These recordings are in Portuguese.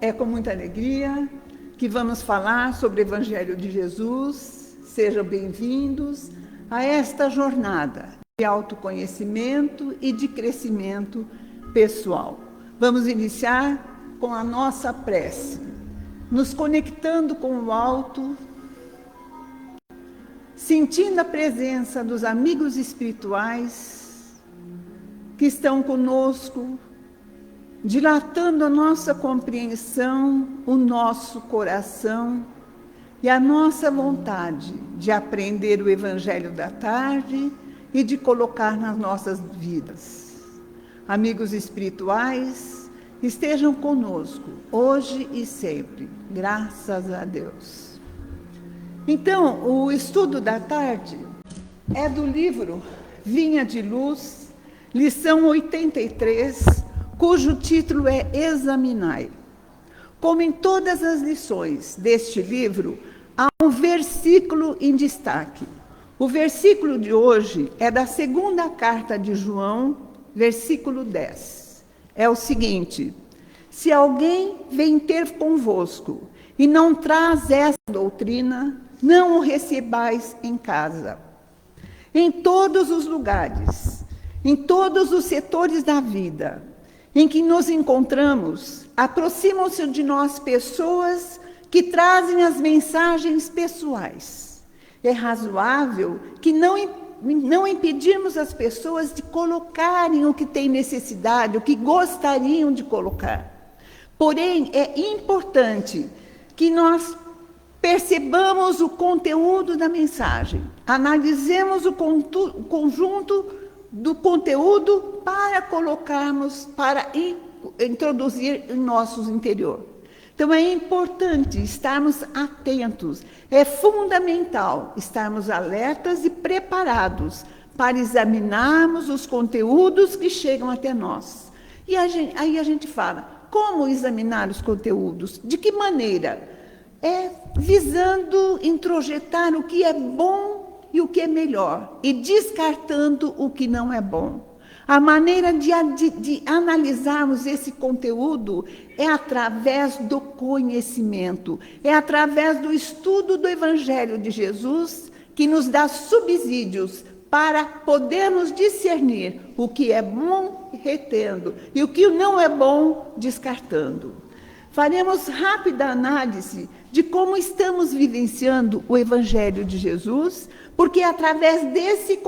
é com muita alegria que vamos falar sobre o Evangelho de Jesus. Sejam bem-vindos a esta jornada de autoconhecimento e de crescimento pessoal. Vamos iniciar com a nossa prece, nos conectando com o alto, sentindo a presença dos amigos espirituais que estão conosco, dilatando a nossa compreensão, o nosso coração e a nossa vontade de aprender o Evangelho da tarde e de colocar nas nossas vidas. Amigos espirituais, estejam conosco hoje e sempre, graças a Deus. Então, o estudo da tarde é do livro Vinha de Luz, lição 83, cujo título é Examinai. Como em todas as lições deste livro, há um versículo em destaque. O versículo de hoje é da segunda carta de João, versículo 10. É o seguinte: se alguém vem ter convosco e não traz essa doutrina, não o recebais em casa. Em todos os lugares, em todos os setores da vida em que nos encontramos, aproximam-se de nós pessoas que trazem as mensagens pessoais. É razoável que não impedirmos as pessoas de colocarem o que têm necessidade, o que gostariam de colocar. Porém, é importante que nós percebamos o conteúdo da mensagem, analisemos o conjunto do conteúdo para colocarmos, para introduzir em nosso interior. Então, é importante estarmos atentos, é fundamental estarmos alertas e preparados para examinarmos os conteúdos que chegam até nós. E aí a gente fala, como examinar os conteúdos? De que maneira? É visando introjetar o que é bom e o que é melhor, e descartando o que não é bom. A maneira de analisarmos esse conteúdo é através do conhecimento, é através do estudo do Evangelho de Jesus, que nos dá subsídios para podermos discernir o que é bom retendo e o que não é bom descartando. Faremos rápida análise de como estamos vivenciando o Evangelho de Jesus, porque é através desse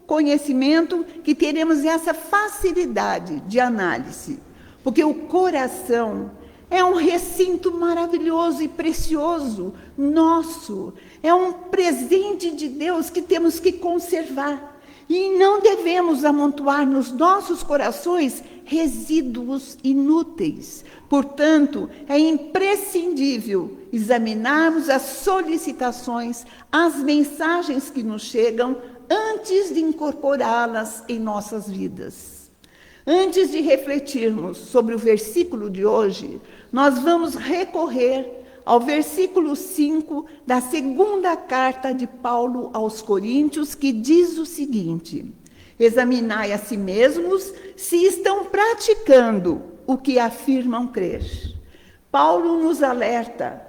conhecimento que teremos essa facilidade de análise. Porque o coração é um recinto maravilhoso e precioso, nosso. É um presente de Deus que temos que conservar. E não devemos amontoar nos nossos corações resíduos inúteis. Portanto, é imprescindível examinarmos as solicitações, as mensagens que nos chegam, antes de incorporá-las em nossas vidas. Antes de refletirmos sobre o versículo de hoje, nós vamos recorrer ao versículo 5 da segunda carta de Paulo aos Coríntios, que diz o seguinte: examinai a si mesmos se estão praticando o que afirmam crer. Paulo nos alerta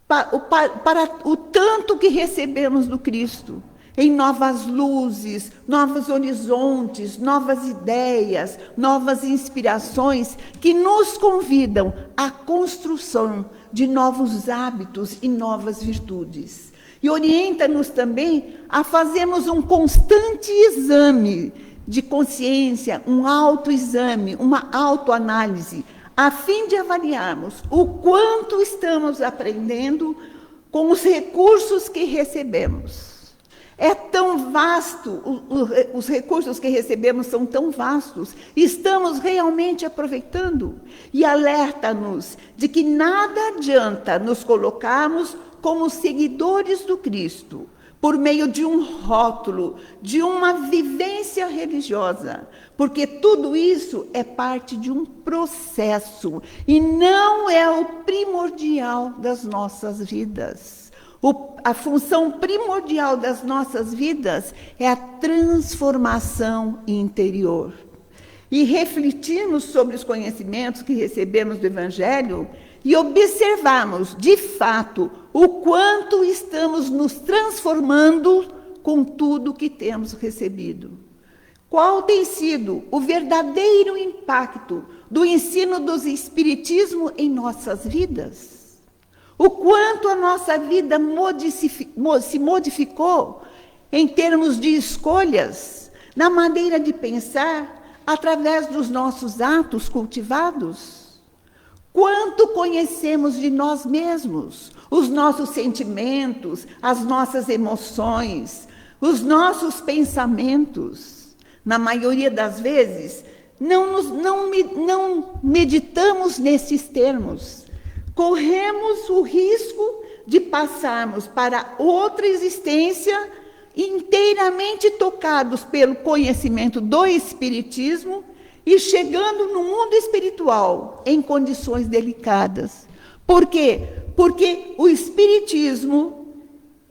para o tanto que recebemos do Cristo, em novas luzes, novos horizontes, novas ideias, novas inspirações que nos convidam à construção de novos hábitos e novas virtudes. E orienta-nos também a fazermos um constante exame de consciência, um autoexame, uma autoanálise, a fim de avaliarmos o quanto estamos aprendendo com os recursos que recebemos. É tão vasto, os recursos que recebemos são tão vastos, estamos realmente aproveitando? E alerta-nos de que nada adianta nos colocarmos como seguidores do Cristo, por meio de um rótulo, de uma vivência religiosa, porque tudo isso é parte de um processo e não é o primordial das nossas vidas. A função primordial das nossas vidas é a transformação interior. e refletirmos sobre os conhecimentos que recebemos do Evangelho e observarmos, de fato, o quanto estamos nos transformando com tudo que temos recebido. Qual tem sido o verdadeiro impacto do ensino do Espiritismo em nossas vidas? O quanto a nossa vida se modificou em termos de escolhas, na maneira de pensar, através dos nossos atos cultivados? Quanto conhecemos de nós mesmos, os nossos sentimentos, as nossas emoções, os nossos pensamentos? Na maioria das vezes, não meditamos nesses termos. Corremos o risco de passarmos para outra existência inteiramente tocados pelo conhecimento do Espiritismo e chegando no mundo espiritual em condições delicadas. Por quê? Porque o Espiritismo,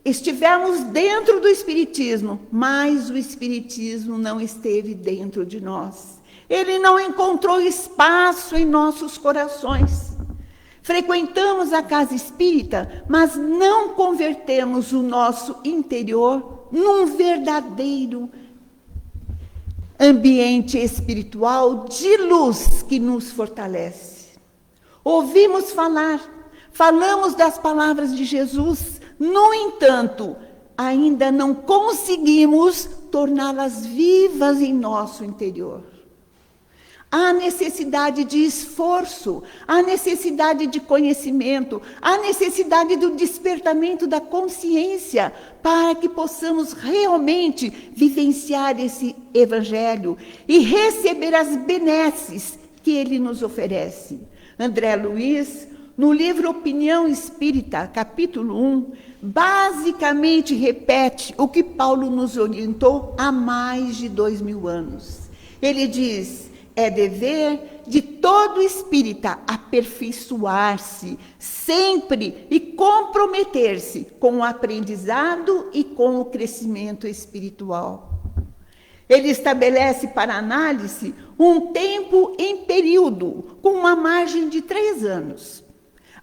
estivemos dentro do Espiritismo, mas o Espiritismo não esteve dentro de nós. Ele não encontrou espaço em nossos corações. Frequentamos a casa espírita, mas não convertemos o nosso interior num verdadeiro ambiente espiritual de luz que nos fortalece. Ouvimos falar, falamos das palavras de Jesus, no entanto, ainda não conseguimos torná-las vivas em nosso interior. Há necessidade de esforço, há necessidade de conhecimento, há necessidade do despertamento da consciência para que possamos realmente vivenciar esse Evangelho e receber as benesses que ele nos oferece. André Luiz, no livro Opinião Espírita, capítulo 1, basicamente repete o que Paulo nos orientou há mais de 2000 anos. Ele diz: é dever de todo espírita aperfeiçoar-se sempre e comprometer-se com o aprendizado e com o crescimento espiritual. Ele estabelece para análise um tempo em período, com uma margem de 3 anos.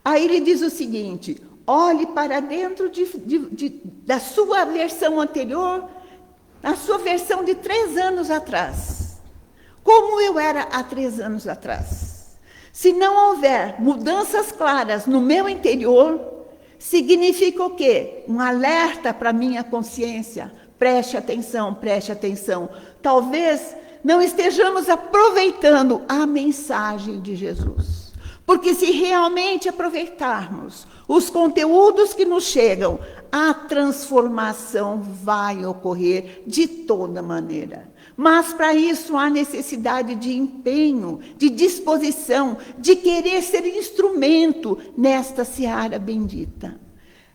Aí ele diz o seguinte: olhe para dentro da sua versão anterior, a sua versão de 3 anos atrás. Como eu era há 3 anos atrás. Se não houver mudanças claras no meu interior, significa o quê? Um alerta para a minha consciência. Preste atenção, preste atenção. Talvez não estejamos aproveitando a mensagem de Jesus. Porque se realmente aproveitarmos os conteúdos que nos chegam, a transformação vai ocorrer de toda maneira. Mas para isso há necessidade de empenho, de disposição, de querer ser instrumento nesta seara bendita.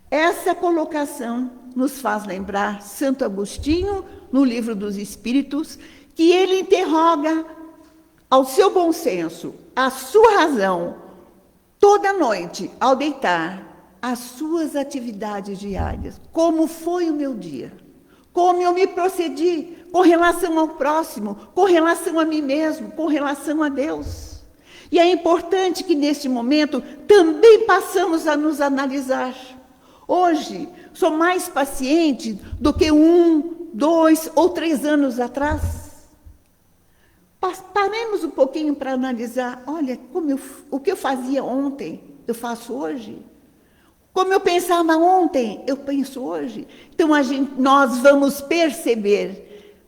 Essa colocação nos faz lembrar Santo Agostinho, no Livro dos Espíritos, que ele interroga ao seu bom senso, à sua razão, toda noite, ao deitar, as suas atividades diárias. Como foi o meu dia? Como eu me procedi com relação ao próximo, com relação a mim mesmo, com relação a Deus. E é importante que neste momento também passamos a nos analisar. Hoje, sou mais paciente do que 1, 2 ou 3 anos atrás. Paremos um pouquinho para analisar. Olha, o que eu fazia ontem, eu faço hoje. Como eu pensava ontem, eu penso hoje. Então, nós vamos perceber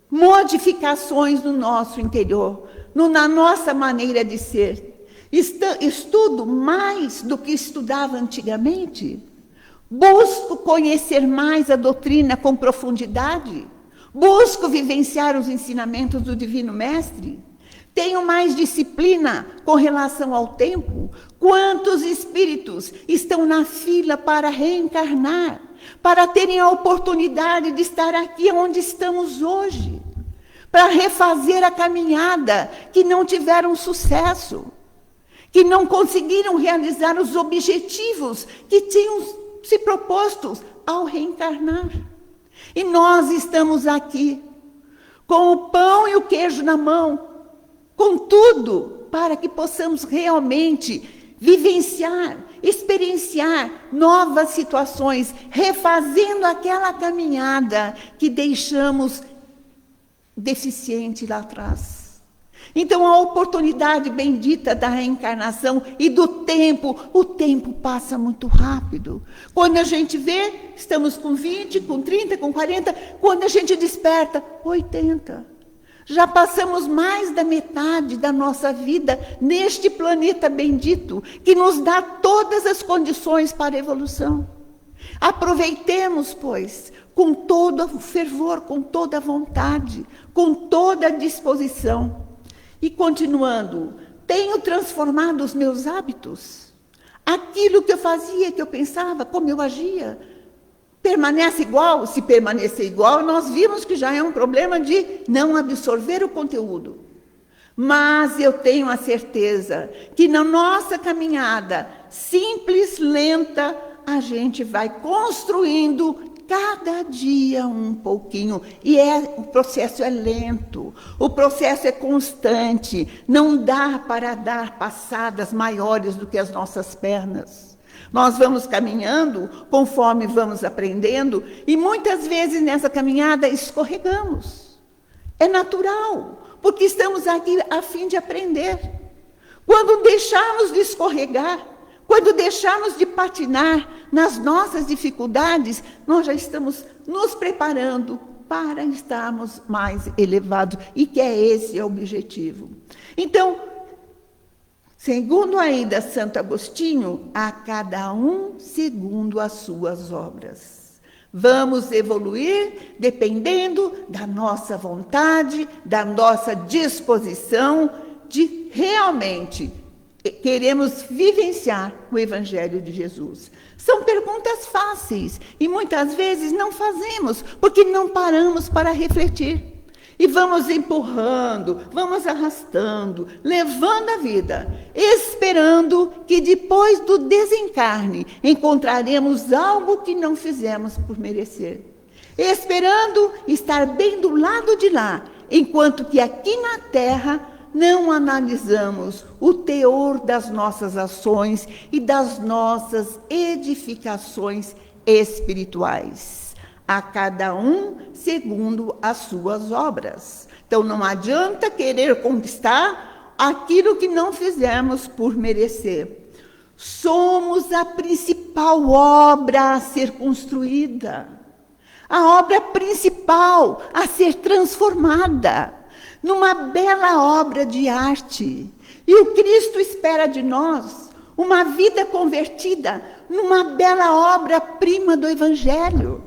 modificações no nosso interior, na nossa maneira de ser. Estudo mais do que estudava antigamente. Busco conhecer mais a doutrina com profundidade. Busco vivenciar os ensinamentos do Divino Mestre. Tenho mais disciplina com relação ao tempo. Quantos espíritos estão na fila para reencarnar, para terem a oportunidade de estar aqui onde estamos hoje, para refazer a caminhada, que não tiveram sucesso, que não conseguiram realizar os objetivos que tinham se propostos ao reencarnar. E nós estamos aqui, com o pão e o queijo na mão, Contudo, para que possamos realmente vivenciar, experienciar novas situações, refazendo aquela caminhada que deixamos deficiente lá atrás. Então, a oportunidade bendita da reencarnação e do tempo, o tempo passa muito rápido. Quando a gente vê, estamos com 20, com 30, com 40, quando a gente desperta, 80. Já passamos mais da metade da nossa vida neste planeta bendito, que nos dá todas as condições para a evolução. Aproveitemos, pois, com todo o fervor, com toda a vontade, com toda a disposição. E continuando, tenho transformado os meus hábitos. Aquilo que eu fazia, que eu pensava, como eu agia, permanece igual? Se permanecer igual, nós vimos que já é um problema de não absorver o conteúdo. Mas eu tenho a certeza que na nossa caminhada, simples, lenta, a gente vai construindo cada dia um pouquinho, e o processo é lento, o processo é constante, não dá para dar passadas maiores do que as nossas pernas. Nós vamos caminhando conforme vamos aprendendo, e muitas vezes nessa caminhada escorregamos. É natural, porque estamos aqui a fim de aprender. Quando deixarmos de escorregar, quando deixarmos de patinar nas nossas dificuldades, nós já estamos nos preparando para estarmos mais elevados, e que é esse o objetivo. Então, segundo ainda Santo Agostinho, a cada um segundo as suas obras. Vamos evoluir dependendo da nossa vontade, da nossa disposição de realmente queremos vivenciar o Evangelho de Jesus. São perguntas fáceis e muitas vezes não fazemos, porque não paramos para refletir. E vamos empurrando, vamos arrastando, levando a vida, esperando que depois do desencarne encontraremos algo que não fizemos por merecer. Esperando estar bem do lado de lá, enquanto que aqui na Terra não analisamos o teor das nossas ações e das nossas edificações espirituais. A cada um segundo as suas obras. Então não adianta querer conquistar aquilo que não fizemos por merecer. Somos a principal obra a ser construída. A obra principal a ser transformada numa bela obra de arte. E o Cristo espera de nós uma vida convertida numa bela obra-prima do Evangelho.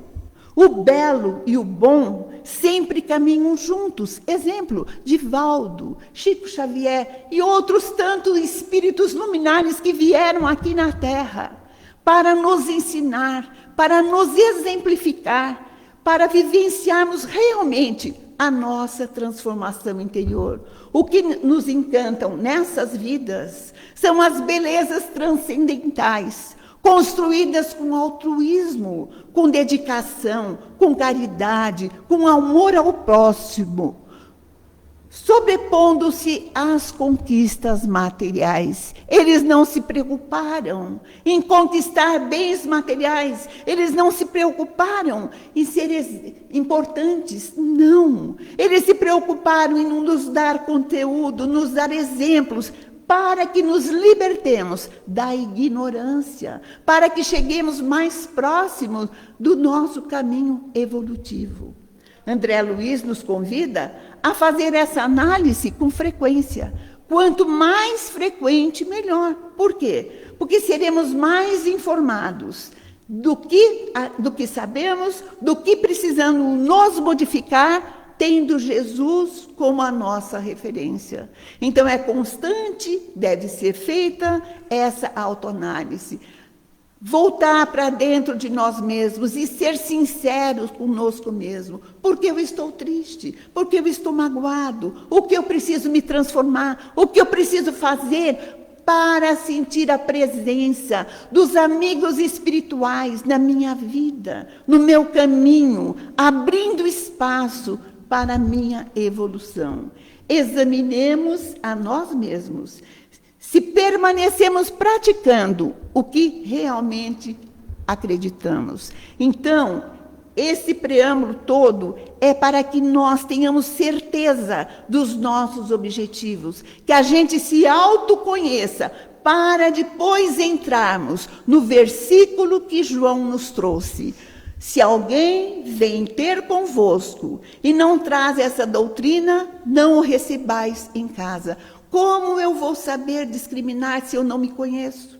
O belo e o bom sempre caminham juntos. Exemplo, Divaldo, Chico Xavier e outros tantos espíritos luminares que vieram aqui na Terra para nos ensinar, para nos exemplificar, para vivenciarmos realmente a nossa transformação interior. O que nos encantam nessas vidas são as belezas transcendentais, construídas com altruísmo, com dedicação, com caridade, com amor ao próximo, sobrepondo-se às conquistas materiais. Eles não se preocuparam em conquistar bens materiais, eles não se preocuparam em ser importantes, não. Eles se preocuparam em nos dar conteúdo, nos dar exemplos, para que nos libertemos da ignorância, para que cheguemos mais próximos do nosso caminho evolutivo. André Luiz nos convida a fazer essa análise com frequência. Quanto mais frequente, melhor. Por quê? Porque seremos mais informados do que sabemos, do que precisamos nos modificar, tendo Jesus como a nossa referência. Então, é constante, deve ser feita essa autoanálise. Voltar para dentro de nós mesmos e ser sinceros conosco mesmo. Por que eu estou triste? Por que eu estou magoado? O que eu preciso me transformar? O que eu preciso fazer para sentir a presença dos amigos espirituais na minha vida, no meu caminho, abrindo espaço para a minha evolução? Examinemos a nós mesmos, se permanecemos praticando o que realmente acreditamos. Então, esse preâmbulo todo é para que nós tenhamos certeza dos nossos objetivos, que a gente se autoconheça, para depois entrarmos no versículo que João nos trouxe. Se alguém vem ter convosco e não traz essa doutrina, não o recebais em casa. Como eu vou saber discriminar se eu não me conheço?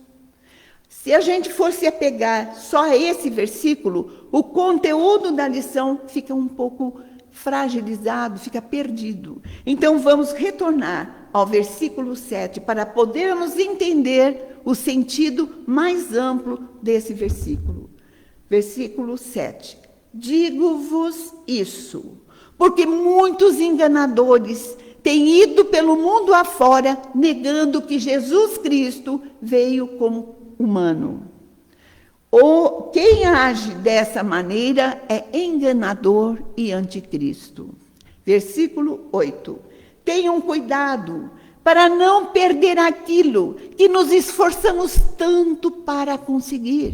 Se a gente for se apegar só a esse versículo, o conteúdo da lição fica um pouco fragilizado, fica perdido. Então vamos retornar ao versículo 7 para podermos entender o sentido mais amplo desse versículo. Versículo 7. Digo-vos isso, porque muitos enganadores têm ido pelo mundo afora, negando que Jesus Cristo veio como humano. Quem age dessa maneira é enganador e anticristo. Versículo 8. Tenham cuidado para não perder aquilo que nos esforçamos tanto para conseguir.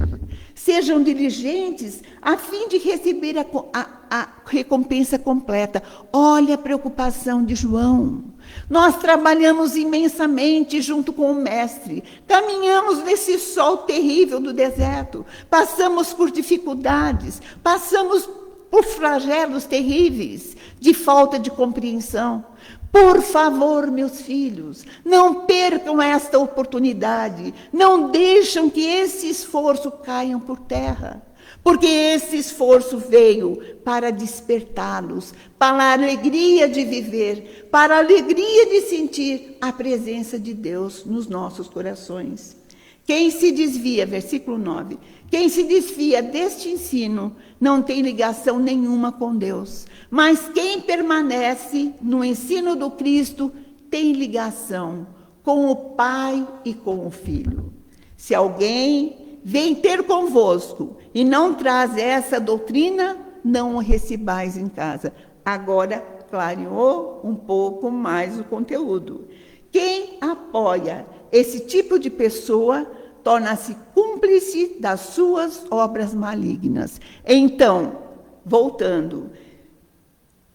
Sejam diligentes a fim de receber a recompensa completa. Olha a preocupação de João. Nós trabalhamos imensamente junto com o Mestre. Caminhamos nesse sol terrível do deserto. Passamos por dificuldades. Passamos por flagelos terríveis de falta de compreensão. Por favor, meus filhos, não percam esta oportunidade. Não deixem que esse esforço caia por terra. Porque esse esforço veio para despertá-los, para a alegria de viver, para a alegria de sentir a presença de Deus nos nossos corações. Quem se desvia, versículo 9, quem se desvia deste ensino não tem ligação nenhuma com Deus, mas quem permanece no ensino do Cristo tem ligação com o Pai e com o Filho. Se alguém vem ter convosco e não traz essa doutrina, não o recebais em casa. Agora clareou um pouco mais o conteúdo. Quem apoia esse tipo de pessoa torna-se cúmplice das suas obras malignas. Então, voltando,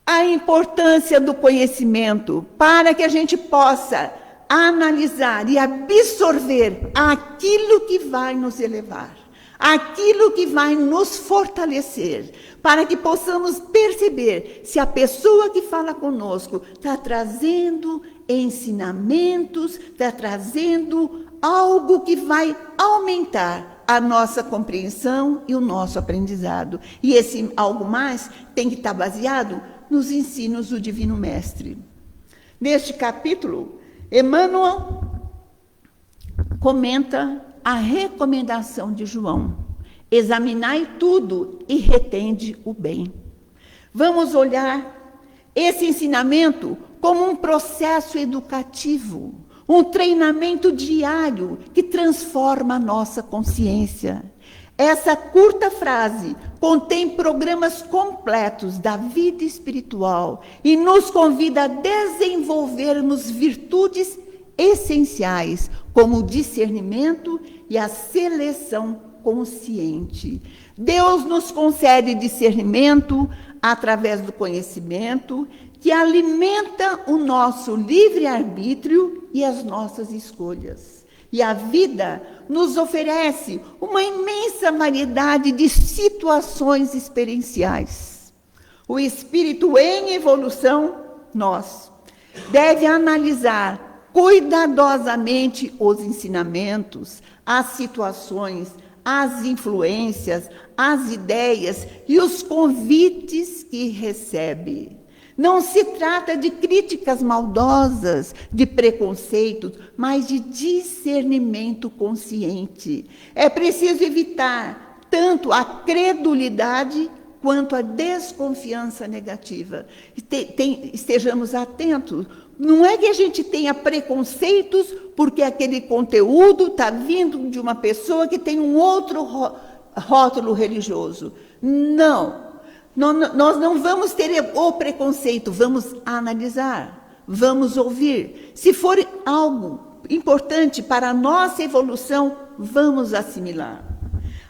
a importância do conhecimento para que a gente possa analisar e absorver aquilo que vai nos elevar, aquilo que vai nos fortalecer, para que possamos perceber se a pessoa que fala conosco está trazendo ensinamentos, está trazendo algo que vai aumentar a nossa compreensão e o nosso aprendizado. E esse algo mais tem que estar baseado nos ensinos do Divino Mestre. Neste capítulo, Emmanuel comenta a recomendação de João: examinai tudo e retende o bem. Vamos olhar esse ensinamento como um processo educativo, um treinamento diário que transforma a nossa consciência. Essa curta frase contém programas completos da vida espiritual e nos convida a desenvolvermos virtudes essenciais, como o discernimento e a seleção consciente. Deus nos concede discernimento através do conhecimento, que alimenta o nosso livre-arbítrio e as nossas escolhas. E a vida nos oferece uma imensa variedade de situações experienciais. O espírito em evolução, nós, deve analisar cuidadosamente os ensinamentos, as situações, as influências, as ideias e os convites que recebe. Não se trata de críticas maldosas, de preconceitos, mas de discernimento consciente. É preciso evitar tanto a credulidade quanto a desconfiança negativa. Estejamos atentos. Não é que a gente tenha preconceitos porque aquele conteúdo está vindo de uma pessoa que tem um outro rótulo religioso. Não. Nós não vamos ter o preconceito, vamos analisar. vamos ouvir. Se for algo importante para a nossa evolução, vamos assimilar.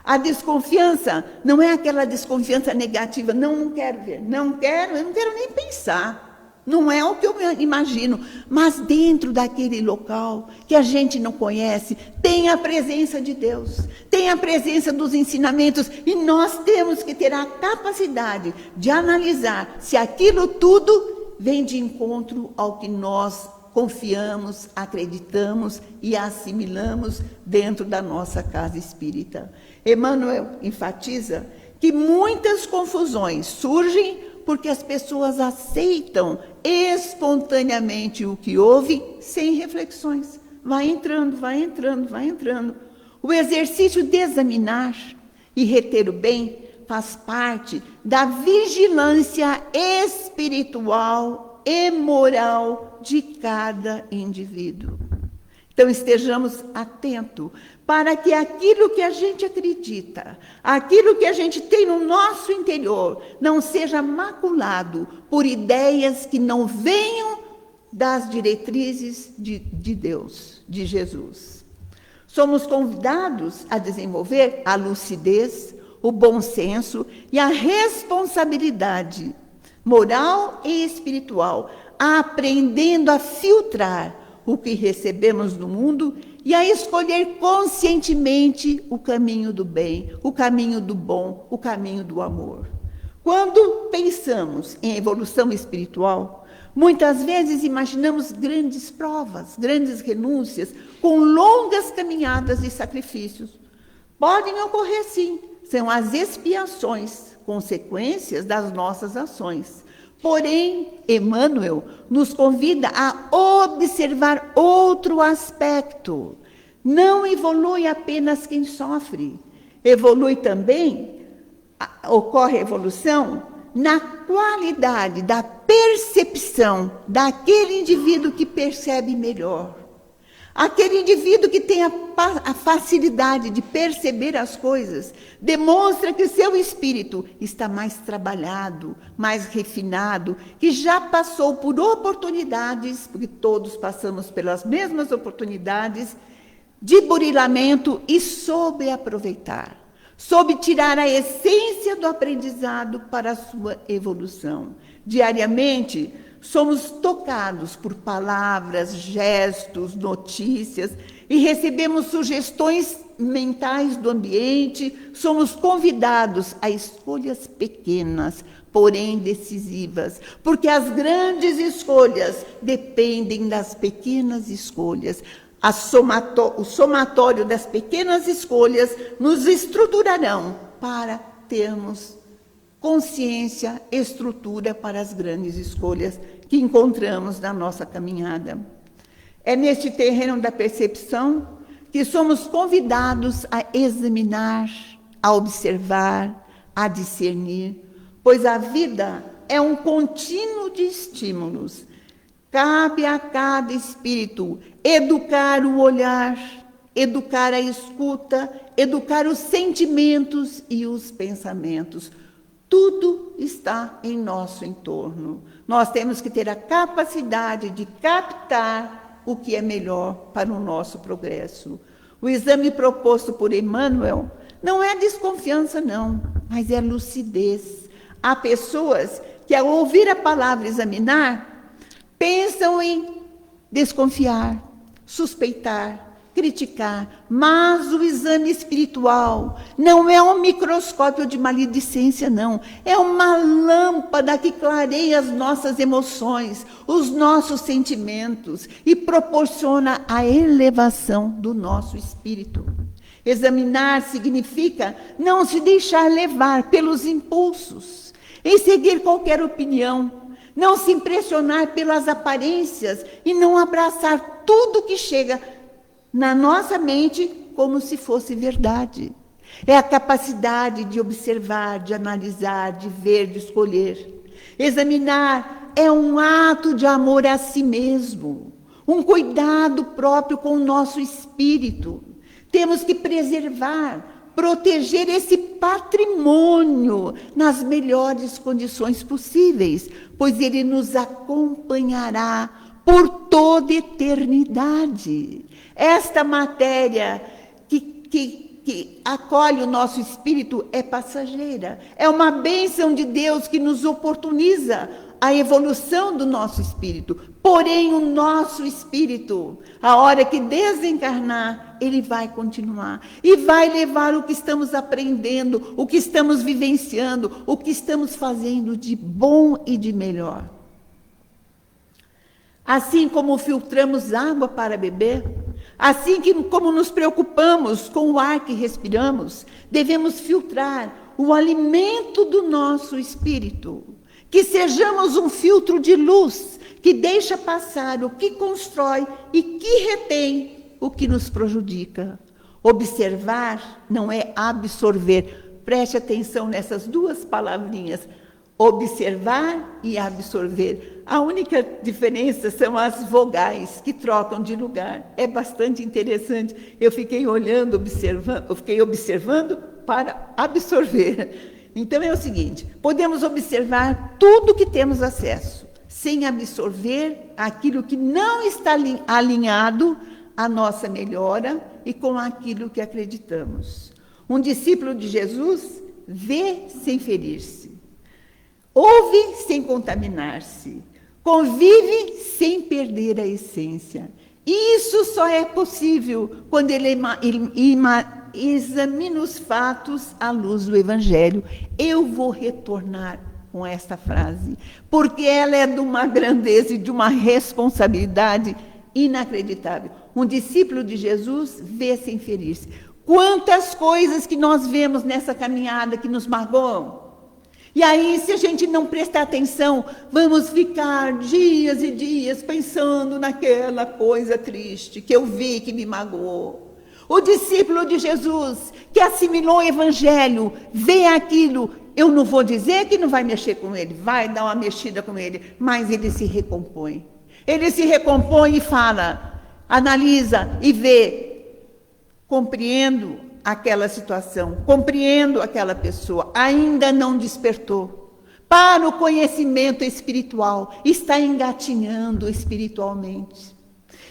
A desconfiança não é aquela desconfiança negativa, não quero ver, eu não quero nem pensar. Não é o que eu imagino, mas dentro daquele local que a gente não conhece, tem a presença de Deus, tem a presença dos ensinamentos, e nós temos que ter a capacidade de analisar se aquilo tudo vem de encontro ao que nós confiamos, acreditamos e assimilamos dentro da nossa casa espírita. Emmanuel enfatiza que muitas confusões surgem porque as pessoas aceitam espontaneamente o que ouvem, sem reflexões. Vai entrando, vai entrando, vai entrando. O exercício de examinar e reter o bem faz parte da vigilância espiritual e moral de cada indivíduo. Então, estejamos atentos para que aquilo que a gente acredita, aquilo que a gente tem no nosso interior, não seja maculado por ideias que não venham das diretrizes de Deus, de Jesus. Somos convidados a desenvolver a lucidez, o bom senso e a responsabilidade moral e espiritual, aprendendo a filtrar o que recebemos do mundo e a escolher conscientemente o caminho do bem, o caminho do bom, o caminho do amor. Quando pensamos em evolução espiritual, muitas vezes imaginamos grandes provas, grandes renúncias, com longas caminhadas e sacrifícios. Podem ocorrer sim, são as expiações, consequências das nossas ações. Porém, Emmanuel nos convida a observar outro aspecto. Não evolui apenas quem sofre, evolui também, ocorre a evolução na qualidade da percepção daquele indivíduo que percebe melhor. Aquele indivíduo que tem a facilidade de perceber as coisas, demonstra que seu espírito está mais trabalhado, mais refinado, que já passou por oportunidades, porque todos passamos pelas mesmas oportunidades, de burilamento e soube aproveitar, soube tirar a essência do aprendizado para a sua evolução. Diariamente, somos tocados por palavras, gestos, notícias e recebemos sugestões mentais do ambiente, somos convidados a escolhas pequenas, porém decisivas, porque as grandes escolhas dependem das pequenas escolhas. O somatório das pequenas escolhas nos estruturarão para termos consciência, estrutura para as grandes escolhas que encontramos na nossa caminhada. É neste terreno da percepção que somos convidados a examinar, a observar, a discernir, pois a vida é um contínuo de estímulos. Cabe a cada espírito educar o olhar, educar a escuta, educar os sentimentos e os pensamentos. Tudo está em nosso entorno. Nós temos que ter a capacidade de captar o que é melhor para o nosso progresso. O exame proposto por Emmanuel não é desconfiança, não, mas é lucidez. Há pessoas que, ao ouvir a palavra examinar, pensam em desconfiar, suspeitar, criticar, mas o exame espiritual não é um microscópio de maledicência, não. É uma lâmpada que clareia as nossas emoções, os nossos sentimentos e proporciona a elevação do nosso espírito. Examinar significa não se deixar levar pelos impulsos, em seguir qualquer opinião, não se impressionar pelas aparências e não abraçar tudo que chega na nossa mente como se fosse verdade. É a capacidade de observar, de analisar, de ver, de escolher. Examinar é um ato de amor a si mesmo, um cuidado próprio com o nosso espírito. Temos que preservar, proteger esse patrimônio nas melhores condições possíveis, pois ele nos acompanhará por toda eternidade. Esta matéria que acolhe o nosso espírito é passageira. É uma bênção de Deus que nos oportuniza a evolução do nosso espírito. Porém, o nosso espírito, a hora que desencarnar, ele vai continuar. E vai levar o que estamos aprendendo, o que estamos vivenciando, o que estamos fazendo de bom e de melhor. Assim como filtramos água para beber, assim como nos preocupamos com o ar que respiramos, devemos filtrar o alimento do nosso espírito. Que sejamos um filtro de luz, que deixa passar o que constrói e que retém o que nos prejudica. Observar não é absorver. Preste atenção nessas duas palavrinhas. Observar e absorver. A única diferença são as vogais que trocam de lugar. É bastante interessante. Eu fiquei observando para absorver. Então é o seguinte, podemos observar tudo que temos acesso, sem absorver aquilo que não está alinhado à nossa melhora e com aquilo que acreditamos. Um discípulo de Jesus vê sem ferir-se, ouve sem contaminar-se, convive sem perder a essência. Isso só é possível quando ele examina os fatos à luz do Evangelho. Eu vou retornar com esta frase, porque ela é de uma grandeza e de uma responsabilidade inacreditável. Um discípulo de Jesus vê sem ferir-se. Quantas coisas que nós vemos nessa caminhada que nos magoam. E aí, se a gente não prestar atenção, vamos ficar dias e dias pensando naquela coisa triste que eu vi, que me magoou. O discípulo de Jesus, que assimilou o Evangelho, vê aquilo. Eu não vou dizer que não vai mexer com ele, vai dar uma mexida com ele, mas ele se recompõe. Ele se recompõe e fala, analisa e vê, compreendo aquela situação, compreendo aquela pessoa, ainda não despertou para o conhecimento espiritual, está engatinhando espiritualmente.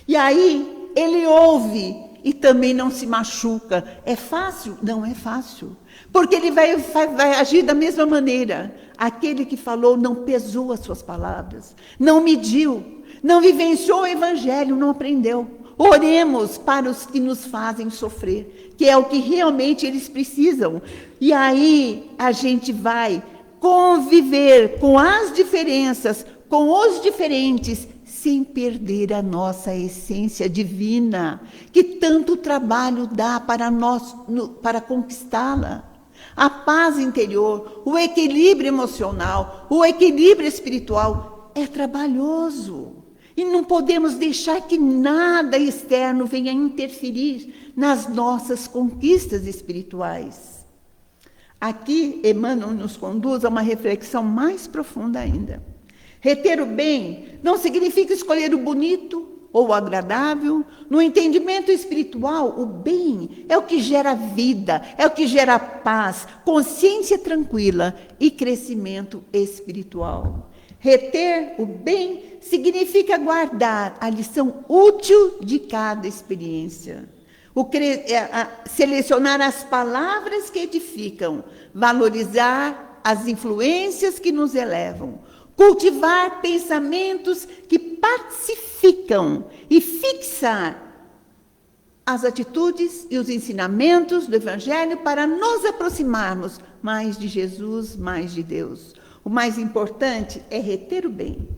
E aí ele ouve e também não se machuca. É fácil? Não é fácil, porque ele vai agir da mesma maneira. Aquele que falou não pesou as suas palavras, não mediu, não vivenciou o Evangelho, não aprendeu. Oremos para os que nos fazem sofrer, que é o que realmente eles precisam. E aí a gente vai conviver com as diferenças, com os diferentes, sem perder a nossa essência divina, que tanto trabalho dá para nós, para conquistá-la. A paz interior, o equilíbrio emocional, o equilíbrio espiritual é trabalhoso. E não podemos deixar que nada externo venha interferir nas nossas conquistas espirituais. Aqui, Emmanuel nos conduz a uma reflexão mais profunda ainda. Reter o bem não significa escolher o bonito ou o agradável. No entendimento espiritual, o bem é o que gera vida, é o que gera paz, consciência tranquila e crescimento espiritual. Reter o bem significa guardar a lição útil de cada experiência. Selecionar as palavras que edificam, valorizar as influências que nos elevam, cultivar pensamentos que pacificam e fixar as atitudes e os ensinamentos do Evangelho para nos aproximarmos mais de Jesus, mais de Deus. O mais importante é reter o bem,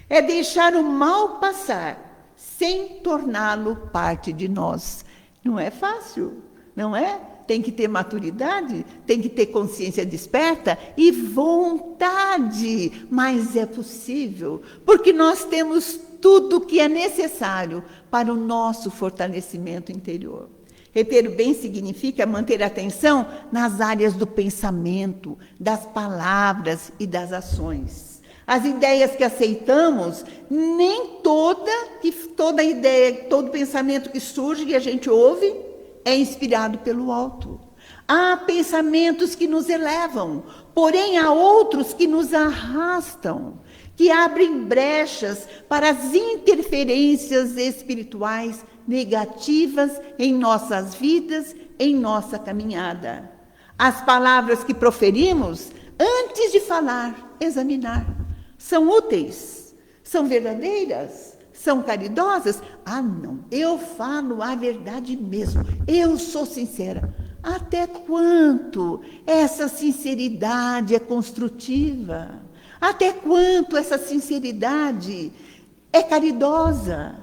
é deixar o mal passar, sem torná-lo parte de nós. Não é fácil, não é? Tem que ter maturidade, tem que ter consciência desperta e vontade, mas é possível, porque nós temos tudo o que é necessário para o nosso fortalecimento interior. Reter o bem significa manter a atenção nas áreas do pensamento, das palavras e das ações. As ideias que aceitamos, nem toda ideia, todo pensamento que surge e a gente ouve é inspirado pelo alto. Há pensamentos que nos elevam, porém há outros que nos arrastam, que abrem brechas para as interferências espirituais negativas em nossas vidas, em nossa caminhada. As palavras que proferimos, antes de falar, examinar. São úteis? São verdadeiras? São caridosas? Ah, não, eu falo a verdade mesmo, eu sou sincera. Até quanto essa sinceridade é construtiva? Até quanto essa sinceridade é caridosa?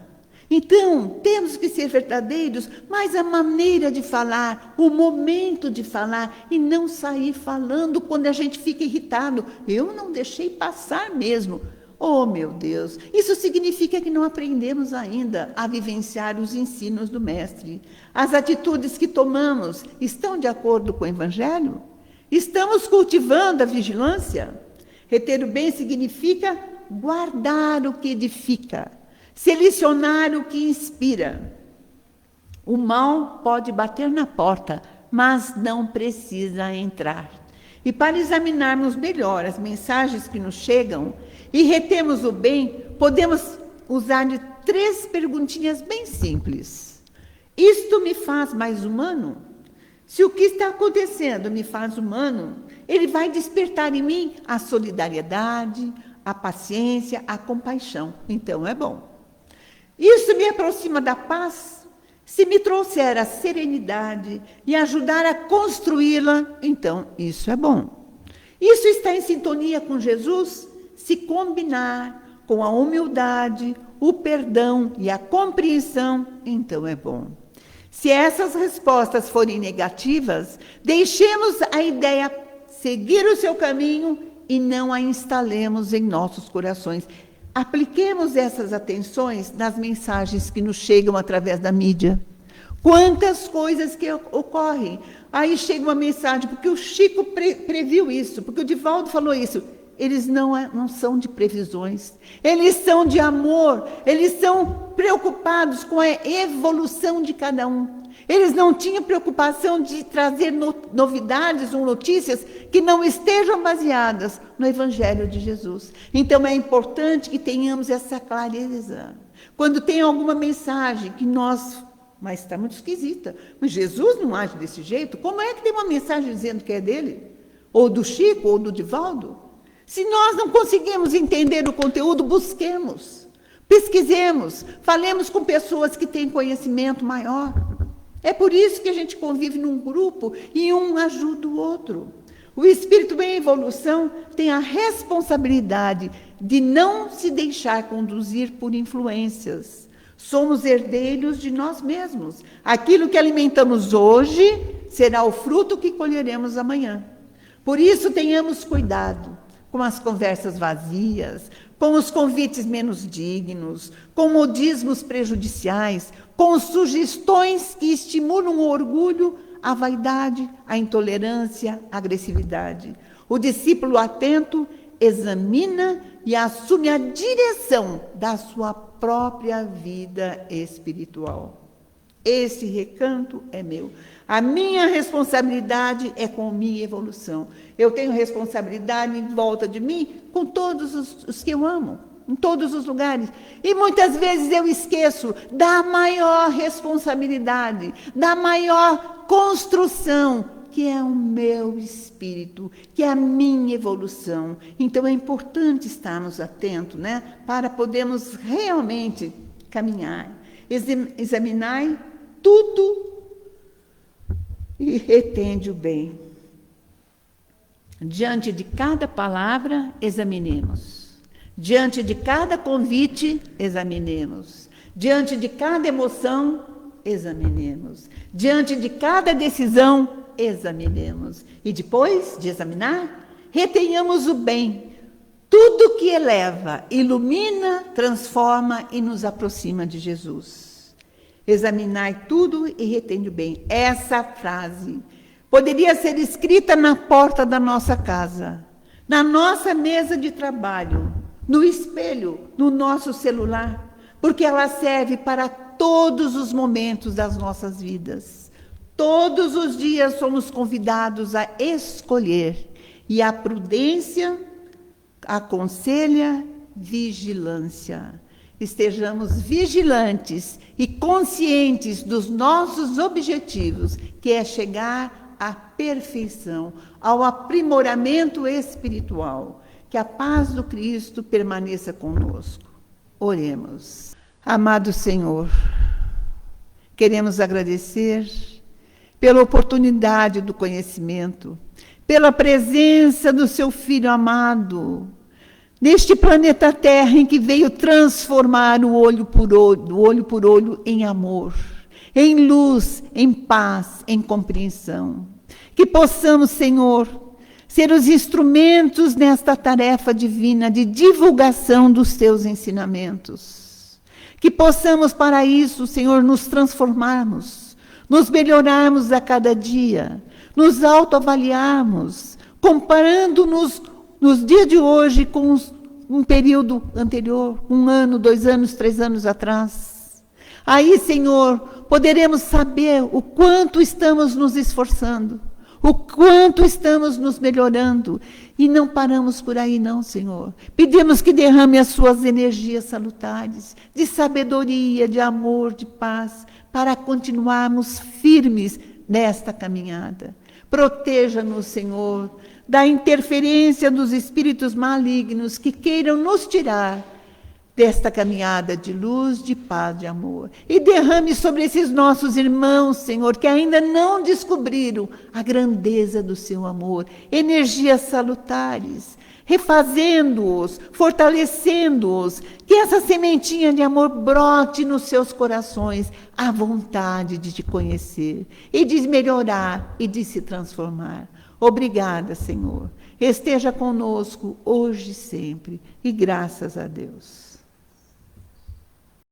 Então, temos que ser verdadeiros, mas a maneira de falar, o momento de falar, e não sair falando quando a gente fica irritado. Eu não deixei passar mesmo. Oh, meu Deus, isso significa que não aprendemos ainda a vivenciar os ensinos do Mestre. As atitudes que tomamos estão de acordo com o Evangelho? Estamos cultivando a vigilância? Reter o bem significa guardar o que edifica, selecionar o que inspira. O mal pode bater na porta, mas não precisa entrar. E para examinarmos melhor as mensagens que nos chegam e retemos o bem, podemos usar 3 perguntinhas bem simples. Isto me faz mais humano? Se o que está acontecendo me faz humano, ele vai despertar em mim a solidariedade, a paciência, a compaixão. Então é bom. Isso me aproxima da paz? Se me trouxer a serenidade e ajudar a construí-la, então isso é bom. Isso está em sintonia com Jesus? Se combinar com a humildade, o perdão e a compreensão, então é bom. Se essas respostas forem negativas, deixemos a ideia seguir o seu caminho e não a instalemos em nossos corações. Apliquemos essas atenções nas mensagens que nos chegam através da mídia. Quantas coisas que ocorrem. Aí chega uma mensagem, porque o Chico previu isso, porque o Divaldo falou isso. Eles não são de previsões, eles são de amor, eles são preocupados com a evolução de cada um. Eles não tinham preocupação de trazer novidades ou notícias que não estejam baseadas no Evangelho de Jesus. Então é importante que tenhamos essa clareza. Quando tem alguma mensagem que mas está muito esquisita, mas Jesus não age desse jeito, como é que tem uma mensagem dizendo que é dele? Ou do Chico, ou do Divaldo? Se nós não conseguimos entender o conteúdo, busquemos, pesquisemos, falemos com pessoas que têm conhecimento maior. É por isso que a gente convive num grupo e um ajuda o outro. O espírito em evolução tem a responsabilidade de não se deixar conduzir por influências. Somos herdeiros de nós mesmos. Aquilo que alimentamos hoje será o fruto que colheremos amanhã. Por isso, tenhamos cuidado com as conversas vazias, com os convites menos dignos, com modismos prejudiciais, com sugestões que estimulam o orgulho, a vaidade, a intolerância, a agressividade. O discípulo atento examina e assume a direção da sua própria vida espiritual. Esse recanto é meu. A minha responsabilidade é com minha evolução. Eu tenho responsabilidade em volta de mim com todos os que eu amo, em todos os lugares. E muitas vezes eu esqueço da maior responsabilidade, da maior construção, que é o meu espírito, que é a minha evolução. Então é importante estarmos atentos, né, para podermos realmente caminhar. Examinai tudo e retende o bem. Diante de cada palavra, examinemos. Diante de cada convite, examinemos. Diante de cada emoção, examinemos. Diante de cada decisão, examinemos. E depois de examinar, retenhamos o bem. Tudo que eleva, ilumina, transforma e nos aproxima de Jesus. Examinai tudo e retende o bem. Essa frase poderia ser escrita na porta da nossa casa, na nossa mesa de trabalho, no espelho, no nosso celular, porque ela serve para todos os momentos das nossas vidas. Todos os dias somos convidados a escolher, e a prudência aconselha vigilância. Estejamos vigilantes e conscientes dos nossos objetivos, que é chegar à perfeição, ao aprimoramento espiritual. Que a paz do Cristo permaneça conosco. Oremos. Amado Senhor, queremos agradecer pela oportunidade do conhecimento, pela presença do seu Filho amado, neste planeta Terra em que veio transformar o olho por olho em amor, em luz, em paz, em compreensão. Que possamos, Senhor, ser os instrumentos nesta tarefa divina de divulgação dos teus ensinamentos. Que possamos, para isso, Senhor, nos transformarmos, nos melhorarmos a cada dia, nos autoavaliarmos, comparando-nos nos dias de hoje com um período anterior, 1 ano, 2 anos, 3 anos atrás. Aí, Senhor, poderemos saber o quanto estamos nos esforçando, o quanto estamos nos melhorando. E não paramos por aí não, Senhor. Pedimos que derrame as suas energias salutares, de sabedoria, de amor, de paz, para continuarmos firmes nesta caminhada. Proteja-nos, Senhor, da interferência dos espíritos malignos que queiram nos tirar desta caminhada de luz, de paz, de amor. E derrame sobre esses nossos irmãos, Senhor, que ainda não descobriram a grandeza do seu amor, energias salutares, refazendo-os, fortalecendo-os, que essa sementinha de amor brote nos seus corações, a vontade de te conhecer, e de melhorar, e de se transformar. Obrigada, Senhor. Esteja conosco hoje e sempre, e graças a Deus.